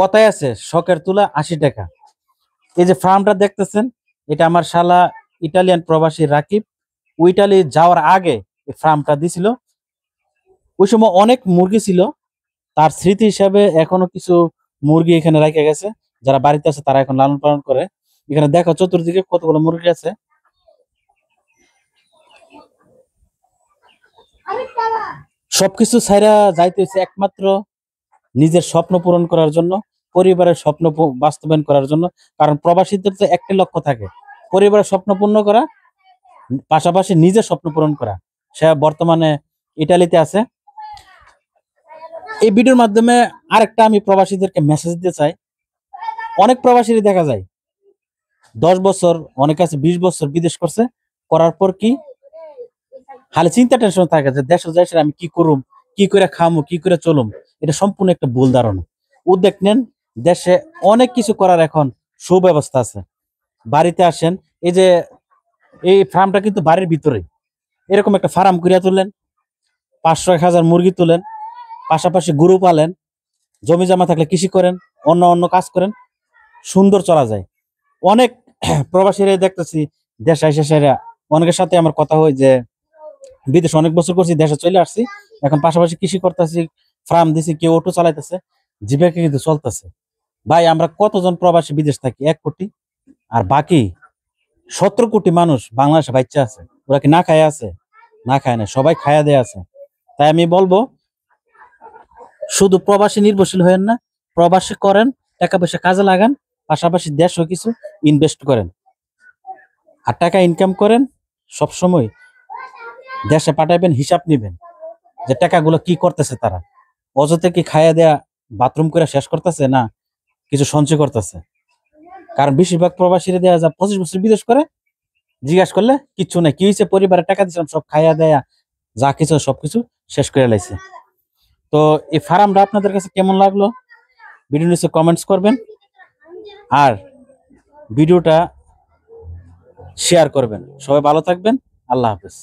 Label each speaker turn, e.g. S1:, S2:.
S1: কথায় আছে শখের তুলা ৮০ টাকা। এই যে ফার্মটা দেখতেছেন, এটা আমার শালা ইটালিয়ান প্রবাসী রাকিব ওই ইটালি যাওয়ার আগে এই ফার্মটা দিছিল। ওই সময় অনেক মুরগি ছিল, তার স্মৃতি হিসাবে এখনো কিছু মুরগি এখানে রেখে গেছে। যারা বাড়িতে আছে তারা এখন লালন পালন করে। এখানে দেখো চতুর্দিকে কতগুলো মুরগি আছে। সবকিছু ছাইরা যাইতে হচ্ছে একমাত্র নিজের স্বপ্ন পূরণ করার জন্য, পরিবারের স্বপ্ন বাস্তবায়ন করার জন্য। কারণ প্রবাসীদের তো একটাই লক্ষ্য থাকে, পরিবারের স্বপ্ন পূর্ণ করা, পাশাপাশি নিজের স্বপ্ন পূরণ করা। সে বর্তমানে ইটালিতে আছে। এই ভিডিওর মাধ্যমে আরেকটা আমি প্রবাসীদেরকে মেসেজ দিতে চাই। অনেক প্রবাসীরই দেখা যায় 10 বছর, অনেক আছে 20 বছর বিদেশ করছে, করার পর কি খালি চিন্তা টেনশন থাকে যে দেশে যাই আমি কি করুম, কি করে খামু, কি করে চলুম। এটা সম্পূর্ণ একটা ভুল ধারণা। উদ্যোগ নেন, দেশে অনেক কিছু করার এখন সুব্যবস্থা আছে। বাড়িতে আসেন, এই যে এই ফার্মটা কিন্তু বাড়ির ভিতরে, এরকম একটা ফার্ম করিয়া তুললেন, 500-1000 মুরগি তুলেন, পাশাপাশি গরু পালেন, জমি জমা থাকলে কৃষি করেন, অন্য অন্য কাজ করেন, সুন্দর চলা যায়। অনেক প্রবাসীরা দেখতেছি দেশ আইসা সেরা, অনেকের সাথে আমার কথা হয় যে বিদেশে অনেক বছর করছি, দেশে চলে আসছি, এখন পাশাপাশি কৃষি করতেছি, ফার্ম দিছি, কেউ অটো চালাইতেছে, জীবিকা কিন্তু চলতেছে। ভাই আমরা কতজন প্রবাসী বিদেশ থাকি? 1 কোটি। আর বাকি 17 কোটি মানুষ বাংলাদেশে বাচ্চা আছে, ওরা কি না খায় আছে? না খায় না, সবাই খায়া দেয়া আছে। তাই আমি বলবো শুধু প্রবাসী নির্ভরশীল হয়েন না, প্রবাসী করেন, টাকা পয়সা কাজে লাগান, পাশাপাশি দেশও কিছু ইনভেস্ট করেন, আর টাকা ইনকাম করেন। সবসময় দেশে পাঠাইবেন, হিসাব নিবেন যে টাকাগুলো কি করতেছে তারা। অযথা কি খাইয়া দেয়া বাথরুম করে শেষ করতেছে, না কিছু সঞ্চয় করতেছে। কারণ বেশিরভাগ প্রবাসীরা দেয়া যা 25 বছর বিদেশ করে, জিজ্ঞাসা করলে কিচ্ছু নাই, কি হয়েছে, পরিবারের টাকা দিয়েছিলাম সব খাইয়া দেয়া যা কিছু সবকিছু শেষ করে লাইছে। তো এই ফার্মটা আপনাদের কাছে কেমন লাগলো ভিডিও নিচে কমেন্টস করবেন, আর ভিডিওটা শেয়ার করবেন। সবাই ভালো থাকবেন। আল্লাহ হাফেজ।